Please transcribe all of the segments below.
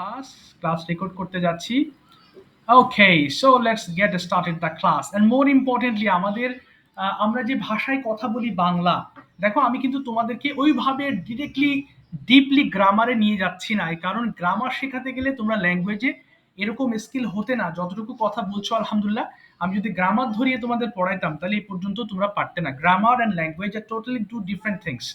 Class record করতে যাচ্ছি। Okay, so let's get started the class. And more importantly আমাদের আমরা যে ভাষায় কথা বলি বাংলা, দেখো আমি কিন্তু তোমাদেরকে ওইভাবে ডিরেক্টলি ডিপলি গ্রামারে নিয়ে যাচ্ছি না, এই কারণ গ্রামার শেখাতে গেলে তোমরা ল্যাঙ্গুয়েজে এরকম স্কিল হতে না যতটুকু কথা বলছো। আলহামদুলিল্লাহ, আমি যদি গ্রামার ধরিয়ে তোমাদের পড়াইতাম তাহলে এই পর্যন্ত তোমরা পারতে না। Grammar and language are totally two different things.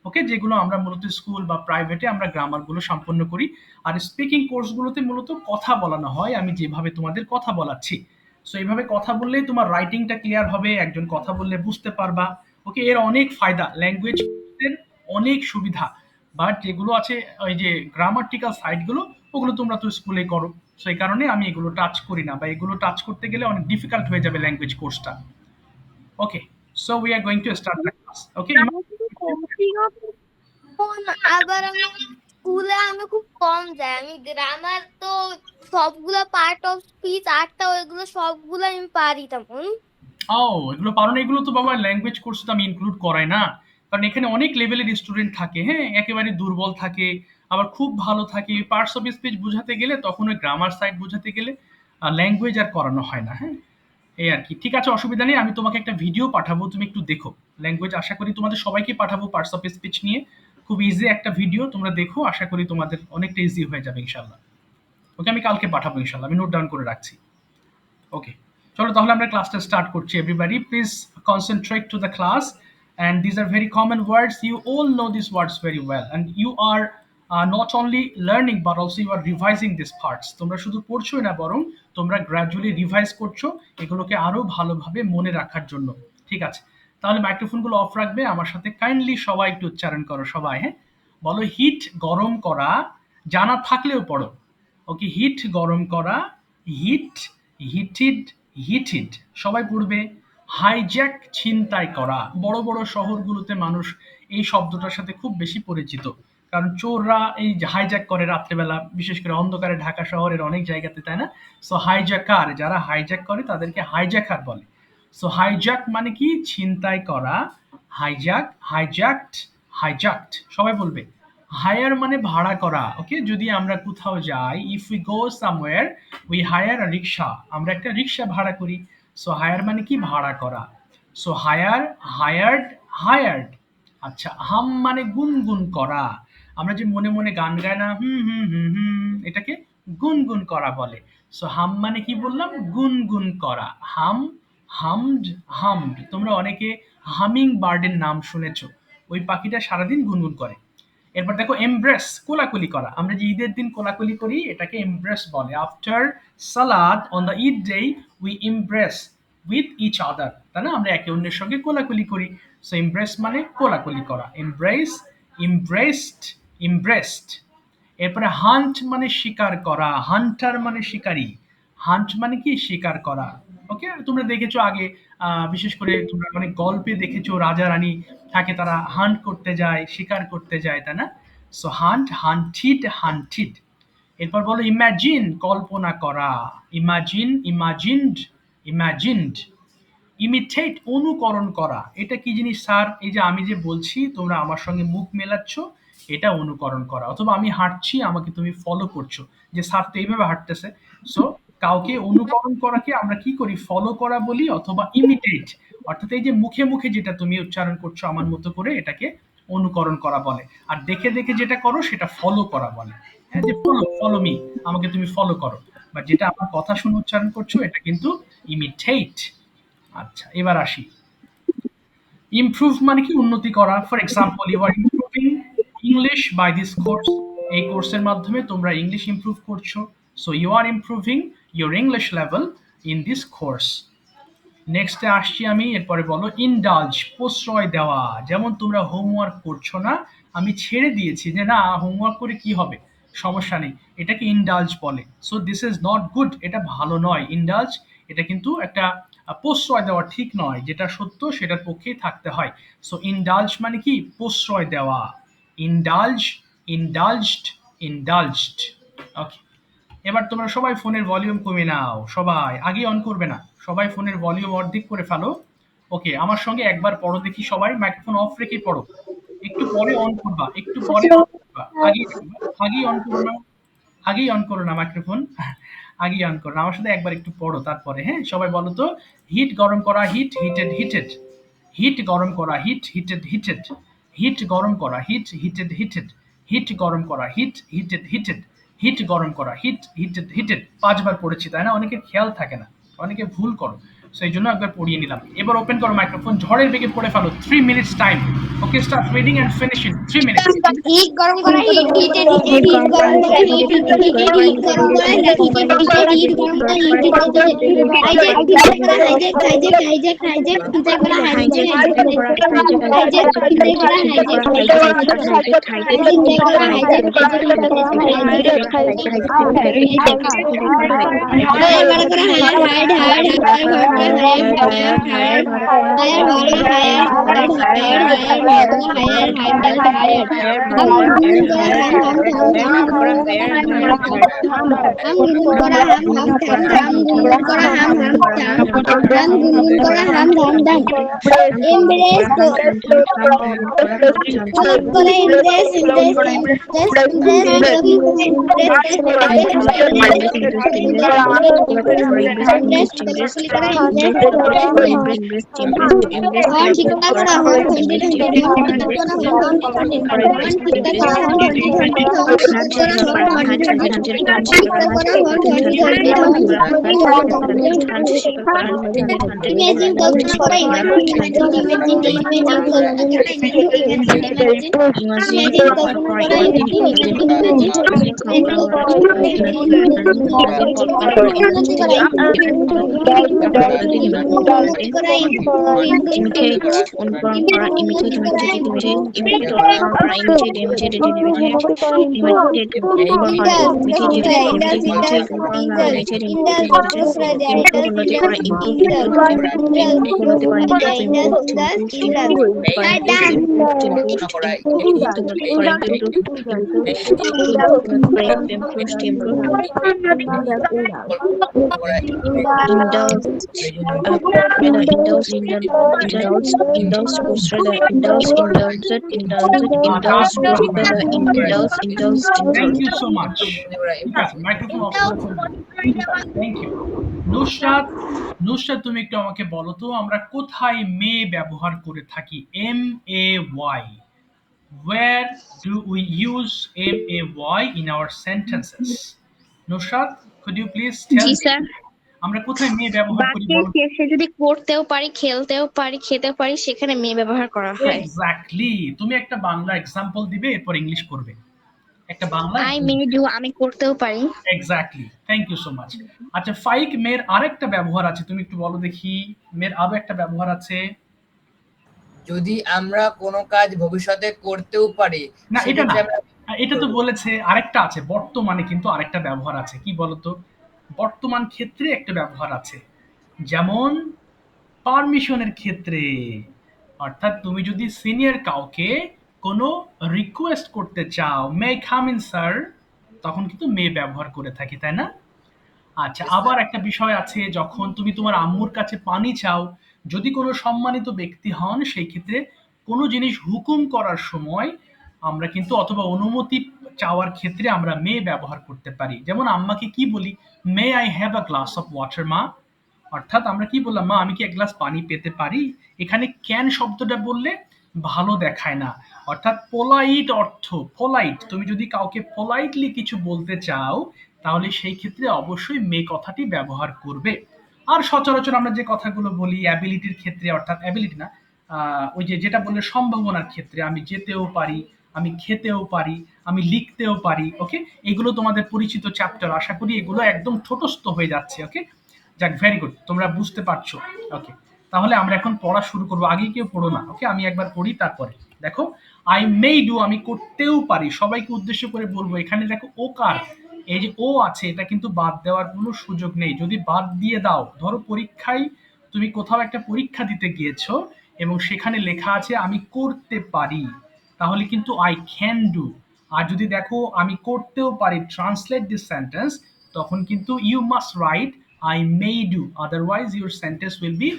Okay, যেগুলো আমরা মূলত স্কুল বা প্রাইভেটে আমরা গ্রামারগুলো সম্পন্ন করি, আর স্পিকিং কোর্সগুলোতে মূলত কথা বলানো হয় আমি যেভাবে তোমাদের কথা বলাচ্ছি। সো এইভাবে কথা বললেই তোমার রাইটিংটা ক্লিয়ার হবে, একজন কথা বললে বুঝতে পারবা। ওকে, এর অনেক ফায়দা, ল্যাঙ্গুয়েজ অনেক সুবিধা। বাট যেগুলো আছে ওই যে গ্রামাটিক্যাল সাইডগুলো, ওগুলো তোমরা তো স্কুলে করো। সো এই কারণে আমি এগুলো টাচ করি না, বা এগুলো টাচ করতে গেলে অনেক ডিফিকাল্ট হয়ে যাবে ল্যাঙ্গুয়েজ কোর্সটা। Okay, so we are going to start the class. Okay, আমি কিন্তু আবার আমি স্কুলে আমি খুব কম যাই। আমি গ্রামার তো সবগুলো পার্ট অফ স্পিচ আটটা ওইগুলো সবগুলো আমি পারি তেমন। ও, এগুলো পারো না? এগুলো তো বাবা ল্যাঙ্গুয়েজ কোর্স তো আমি ইনক্লুড করাই না, কারণ এখানে অনেক লেভেলের স্টুডেন্ট থাকে। হ্যাঁ, একেবারে দুর্বল থাকে, আবার খুব ভালো থাকে। পার্টস অফ স্পিচ বোঝাতে গেলে তখন ওই গ্রামার সাইড বোঝাতে গেলে ল্যাঙ্গুয়েজ আর করানো হয় না। হ্যাঁ, এই আর কি। ঠিক আছে, অসুবিধা নেই, আমি তোমাকে একটা ভিডিও পাঠাবো, তুমি একটু দেখো। ল্যাঙ্গুয়েজ আশা করি তোমাদের সবাইকে পাঠাবো পার্টস অফ স্পিচ নিয়ে। খুব ইজি একটা ভিডিও, তোমরা দেখো, আশা করি তোমাদের অনেকটা ইজি হয়ে যাবে ইনশাল্লাহ। ওকে, আমি কালকে পাঠাবো ইনশাল্লাহ, আমি নোট ডাউন করে রাখছি। ওকে, চলো তাহলে আমরা ক্লাসটা স্টার্ট করছি। Everybody please concentrate to the class, and these are very common words. You all know these words very well, and you are not only learning but also you are revising these parts. তোমরা শুধু পড়ছোই না, বরং তোমরা gradually revise করছো এগুলোকে আরো ভালোভাবে মনে রাখার জন্য। ঠিক আছে, তাহলে মাইক্রোফোনগুলো অফ রাখবে, আমার সাথে কাইন্ডলি সবাই একটু উচ্চারণ করো সবাই। হ্যাঁ, বলো হিট গরম করা, জানা থাকলেও পড়ো। ওকে, হিট গরম করা, হিট, হিটেড, হিটেড, সবাই পড়বে। হাইজ্যাক ছিনতাই করা, বড় বড় শহরগুলোতে মানুষ এই শব্দটার সাথে খুব বেশি পরিচিত, কারণ চোররা এই হাইজ্যাক করে রাত্রেবেলা, বিশেষ করে অন্ধকারে ঢাকা শহরের অনেক জায়গাতে, তাই না? সো হাইজ্যাকার, যারা হাইজ্যাক করে তাদেরকে হাইজ্যাকার বলে। সো হাইজ্যাক মানে কি? ছিনতাই করা। হাইজ্যাক, হাইজ্যাকড, হাইজ্যাকড, সবাই বলবে। হায়ার মানে ভাড়া করা। ওকে, যদি আমরা কোথাও যাই, if we go somewhere we hire a rickshaw, আমরা একটা রিক্সা ভাড়া করি। সো হায়ার মানে কি? ভাড়া করা। So hire, hired, hired. আচ্ছা, হাম মানে গুনগুন করা। আমরা যে মনে মনে গান গাই না, হুম হুম হুম হুম, এটাকে গুনগুন করা বলে। সো হাম মানে কি বললাম? গুনগুন করা। হাম, হামড, হামড। তোমরা অনেকে হামিং বার্ডের নাম শুনেছো, ওই পাখিটা সারাদিন গুনগুন করে। এরপর দেখো এমব্রেস, কোলাকুলি করা। আমরা যে ঈদের দিন কোলাকুলি করি এটাকে এমব্রেস বলে। আফটার সালাদ on the Eid day we embrace with each other, তাই না? আমরা একে অন্যের সঙ্গে কোলাকুলি করি। সো এমব্রেস মানে কোলাকুলি করা। Embrace, embraced, embraced. এরপরে হান্ট মানে শিকার করা, হান্টার মানে শিকারী। হান্ট মানে কি? শিকার করা। ওকে, তোমরা দেখেছো আগে, বিশেষ করে তোমরা অনেক গল্পে দেখেছো রাজা রানী থাকে, তারা হান্ট করতে যায়, শিকার করতে যায়, তাই না? So hunt, hunted, hunted. এরপর বলো ইমাজিন, কল্পনা করা। Imagine, imagined, imagined. ইমিটেট, অনুকরণ করা। এটা কি জিনিস স্যার? এই যে আমি যে বলছি তোমরা আমার সঙ্গে মুখ মেলাচ্ছ, এটা অনুকরণ করা। অথবা আমি হাঁটছি, আমাকে তুমি ফলো করছো, যে স্যার তো এইভাবে হাঁটতেছে। সো কাউকে অনুকরণ করাকে আমরা কি করি? ফলো করা বলি, অথবা ইমিটেট। অর্থাৎ এই যে মুখে মুখে যেটা তুমি উচ্চারণ করছো আমার মতো করে, এটাকে অনুকরণ করা বলে। আর দেখে দেখে যেটা করো সেটা ফলো করা বলে। হ্যাঁ, যে ফলো, ফলো মি, আমাকে তুমি ফলো করো। বা যেটা আমার কথা শুনে উচ্চারণ করছো এটা কিন্তু ইমিটেট। আচ্ছা, এবার আসি। ইমপ্রুভ মানে কি? উন্নতি করা। For example, you are improving English by this course, এই কোর্সের মাধ্যমে তোমরা ইংলিশ ইমপ্রুভ করছো। So you are improving your English level in this course. নেক্সটে আসছি আমি। এরপরে বলো ইনডালজ, প্রশ্রয় দেওয়া। যেমন তোমরা হোমওয়ার্ক করছো না, আমি ছেড়ে দিয়েছি যে না হোমওয়ার্ক করে কি হবে, সমস্যা নেই, এটাকে ইনডালজ বলে। So this is not good, এটা ভালো নয়। ইনডালজ, এটা কিন্তু একটা প্রশ্রয় দেওয়া ঠিক নয়, যেটা সত্য সেটার পক্ষেই থাকতে হয়। সো ইনডালজ মানে কি? প্রশ্রয় দেওয়া। ইনডালজ, ইনডালজড, ইনডালজড। ওকে, এবার তোমরা সবাই ফোনের ভলিউম কমিয়ে নাও, সবাই আগে অন করবে না, সবাই ফোনের ভলিউম অর্ধেক করে ফেলো। ওকে, আমার সঙ্গে একবার পড়ো দেখি, সবাই মাইক্রোফোন অফ রেখে পড়ো। একটু পরে অন করবা, একটু পরে অন করবা, আগে, আগে অন করো না, আগেই অন করো না মাইক্রোফোন, আগেই অন করো না। আমার সাথে একবার একটু পড়ো তারপরে, হ্যাঁ? সবাই বলো তো, হিট গরম করা, হিট হিটেড হিটেড, হিট গরম করা, হিট হিটেড হিটেড, হিট গরম করা, হিট হিটেড হিটেড, হিট গরম করা, হিট হিটেড হিটেড, হিট গরম করা, হিট হিটেড হিটেড। 5 বার পড়েছি, তাই না? অনেকের খেয়াল থাকে না, অনেকে ভুল করো। সো এই জন্য একবার পড়িয়ে নিলাম। এবার ওপেন করো মাইক্রোফোন, ঝড়ের বেগে পড়ে ফেলো। 3 minutes time. Okay, start reading and finish in 3 minutes. Heat গরম করা, হিট হিটেড হিটেড, হিট গরম করা, হিট হিটেড হিটেড, হিট গরম করা, হিট হিটেড হিটেড, হিট গরম করা, heat heated heated. Hijack filter করা, hijack hijack hijack hijack filter করা, হাইজ্যাক হাইজ্যাক হাইজ্যাক ফিল্টার করা, হাইজ্যাক হাইজ্যাক হাইজ্যাক ফিল্টার করা, হাইজ্যাক হায়ার বাড়া করা, hire hire hire hire hire hire hire hire বাড়া, hire hire hire hire বাড়া, hire hire hire hum গুনগুন করা, হাম হাম থাম থাম গুনগুন করা, হাম হাম থাম হাম গুনগুন করা, হাম হাম থাম থাম গুনগুন করা, হাম হাম থাম হাম গুনগুন করা, হাম ধাম ধাম। এমব্রেস কলাপ করা, embrace embrace embrace embrace imaging কল্পনা করা, ইমেজিং ইমেজিং ইমেজিং ইমেজিং কল্পনা করা, ইমেজিং ইমেজিং ইমেজিং উন্নতি করা, উন্নতি করা, থ্যাংক ইউ সো মাচ। ঠিক আছে, মাইক্রোফোন অফ করে ফেলবেন। Thank you. নুসরাত, নুসরাত তুমি একটু আমাকে বলো তো, আমরা কোথায় মে ব্যবহার করে থাকি? M A Y, where do we use MAY in our sentences? Nusrat, could you please tell G me? Sir, আমরা কোথায় মে ব্যবহার করি বাক্যের বলো? শেষে যদি করতেও পারি, খেলতেও পারি, খেতেও পারি, সেখানে মে ব্যবহার করা হয়। এক্স্যাক্টলি। তুমি একটা বাংলা এক্সাম্পল দিবে, এরপর ইংলিশ করবে। একটা বাংলা। আই মে ডু, আমি করতেও পারি। Exactly, thank you so much. আচ্ছা ফাইক, মেয়ের আরেকটা ব্যবহার আছে, তুমি একটু বলো দেখি। মেয়ের আরো একটা ব্যবহার আছে। যদি আমরা কোনো কাজ ভবিষ্যতে করতেও পারি, না এটা না, সেক্ষেত্রে আমরা এটা তো বলেছে। আরেকটা আছে বর্তমানে, কিন্তু আরেকটা ব্যবহার আছে, কি বলতো? বর্তমান ক্ষেত্রে একটা ব্যবহার আছে, যেমন পারমিশনের ক্ষেত্রে। অর্থাৎ তুমি যদি সিনিয়র কাউকে কোনো রিকোয়েস্ট করতে চাও, মে কাম ইন স্যার, তখন কিন্তু মে ব্যবহার করে থাকি, তাই না? আচ্ছা, আবার একটা বিষয় আছে, যখন তুমি তোমার আম্মুর কাছে পানি চাও, যদি কোনো সম্মানিত ব্যক্তি হন, সেই ক্ষেত্রে কোনো জিনিস হুকুম করার সময় আমরা কিন্তু, অথবা অনুমতি চাওয়ার ক্ষেত্রে আমরা মে ব্যবহার করতে পারি। যেমন আম্মাকে কি বলি? May I have a glass of water মা। অর্থাৎ আমরা কি বললাম? মা আমি কি এক গ্লাস পানি পেতে পারি? এখানে ক্যান শব্দটা বললে ভালো দেখায় না। অর্থাৎ পোলাইট অর্থ, পোলাইট, তুমি যদি কাউকে পোলাইটলি কিছু বলতে চাও, তাহলে সেই ক্ষেত্রে অবশ্যই মে কথাটি ব্যবহার করবে। আর সচরাচর আমরা যে কথাগুলো বলি অ্যাবিলিটির ক্ষেত্রে, অর্থাৎ অ্যাবিলিটি না, ওই যে যেটা বললে সম্ভাবনার ক্ষেত্রে, আমি যেতেও পারি, আমি খেতেও পারি, আমি লিখতেও পারি। ওকে, এগুলো তোমাদের পরিচিত চ্যাপ্টার, আশা করি এগুলো একদম ঠোঁটস্থ হয়ে যাচ্ছে। ওকে, যাক, ভেরি গুড, তোমরা বুঝতে পারছো। ওকে, তাহলে আমরা এখন পড়া শুরু করবো। আগে কেউ পড়ো না, ওকে? আমি একবার পড়ি, তারপরে দেখো। আই মে ডু, আমি করতেও পারি। সবাইকে উদ্দেশ্য করে বলবো, এখানে দেখো ওকার, এই যে ও আছে, এটা কিন্তু বাদ দেওয়ার কোনো সুযোগ নেই। যদি বাদ দিয়ে দাও, ধরো পরীক্ষায় তুমি কোথাও একটা পরীক্ষা দিতে গিয়েছো এবং সেখানে লেখা আছে আমি করতে পারি, তাহলে কিন্তু আই ক্যান ডু। আর যদি দেখো আমি করতেও পারি, ট্রান্সলেট দিস সেন্টেন্স, তখন কিন্তু you must write I may do, otherwise your sentence will be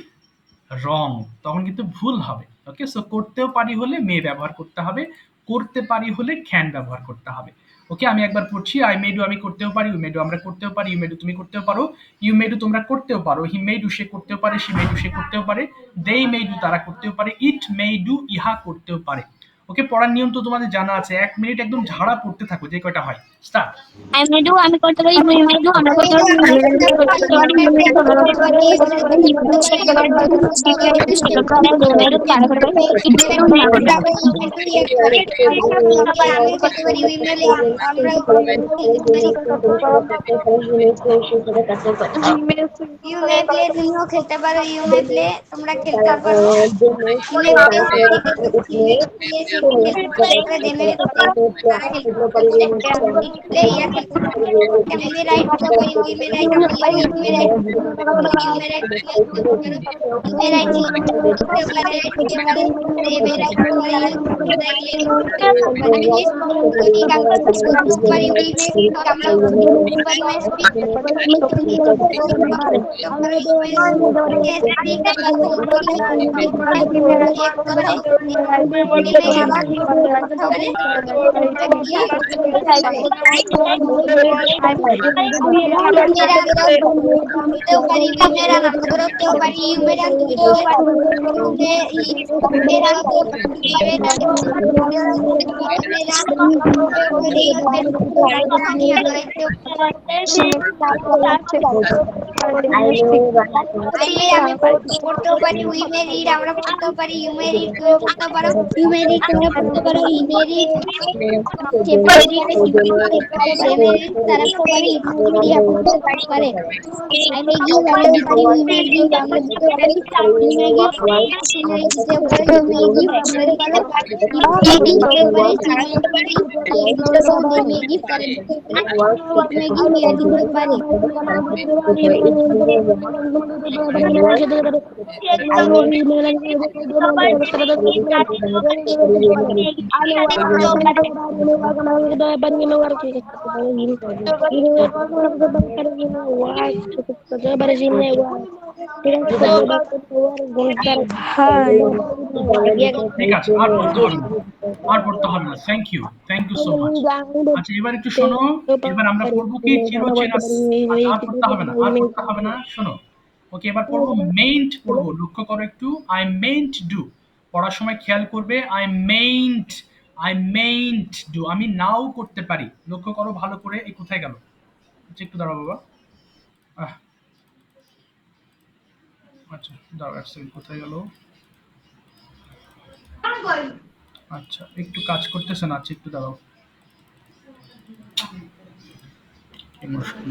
wrong, তখন কিন্তু ভুল হবে। ওকে, সো করতেও পারি হলে মে ব্যবহার করতে হবে, করতে পারি হলে ক্যান ব্যবহার করতে হবে। ওকে, আমি একবার পড়ছি। আই মে ডু আমি করতেও পারি, ইউ মে ডু আমরা করতেও পারি, ইউ মে ডু তুমি করতেও পারো, ইউ মে ডু তোমরা করতেও পারো, হি মে ডু সে করতেও পারে, শি মে ডু সে করতেও পারে, দে মে ডু তারা করতেও পারে, ইট মে ডু ইহা করতেও পারে। ওকে, পড়ার নিয়ম তো তোমাদের জানা আছে। 1 মিনিট একদম ঝাড়া পড়তে থাকো, যে কয়টা হয়। স্টার্ট। I may do, আমি করতে পারি, we may do, আমরা করতে পারি, we may do, করতে পারি, we may do, আমরা করতে পারি, we may do, সে করতে পারে, সে করতে পারে, সে করতে পারে, we may do, তারা করতে পারে, it may do, হ্যাঁ করতে পারে। আমি করতে পারি উইমেল আমরা ইউ মে প্লে তুমিও খেলতে পারো ইউ মে প্লে তোমরা খেলতে পারো ইউ মে প্লে দেমে তারা খেলতে পারে প্লে ইয়া খেলতে পারে ইউ মে রাইট করতে পারি we may write you may write you may write you may write করতে পারে লিখতে পারে দে মে রাইট করতে পারে আমরা করতে পারি উই মে আমরা করতে পারি মে স্পিক আমি পড়তেও পারি উই মে রিড আমরা পড়তেও পারি ইউ মে রিড তুমি পড়তে পারো You may read, তোমরা পড়তে পারো, he may read, say may read, say may read, তারা পড়তে পারে, it may read, ইহা পড়তে পারে। I may give, আমি দিতে পারি, we may give, আমরা দিতে পারি, you may give, তোমরা দিতে পারো, you may give, তোমরা দিতে পারো, it may দিতে পারে, তারা দিতে পারে, they দিতে পারো, they may give, তারা দিতে পারে, it may give, ইহা দিতে পারে। ঠিক আছে, আর পড়তে হবে না, আর পড়তে হবে না। Thank you so much. আচ্ছা, এবার একটু শোনো। এবার আমরা পড়বো কি চিরচেনা। আচ্ছা, আর পড়তে হবে না, আর পড়তে হবে না, শোনো। ওকে, এবার পড়বো মেইন্ট পড়বো। লক্ষ্য করো একটু, আই মেইন্ট ডু। পড়ার সময় খেয়াল করবে, আই মেইন্ট ডু। আমি নাও করতে পারি। লক্ষ্য করো ভালো করে। এই কোথায় গেল? আচ্ছা, একটু দাঁড়াও বাবা। আহ, আচ্ছা দাঁড়াও, এক সেকেন্ড, কোথায় গেল? আচ্ছা, একটু কাজ করতেছে না। আচ্ছা, একটু দাঁড়াও। কি মুশকিল।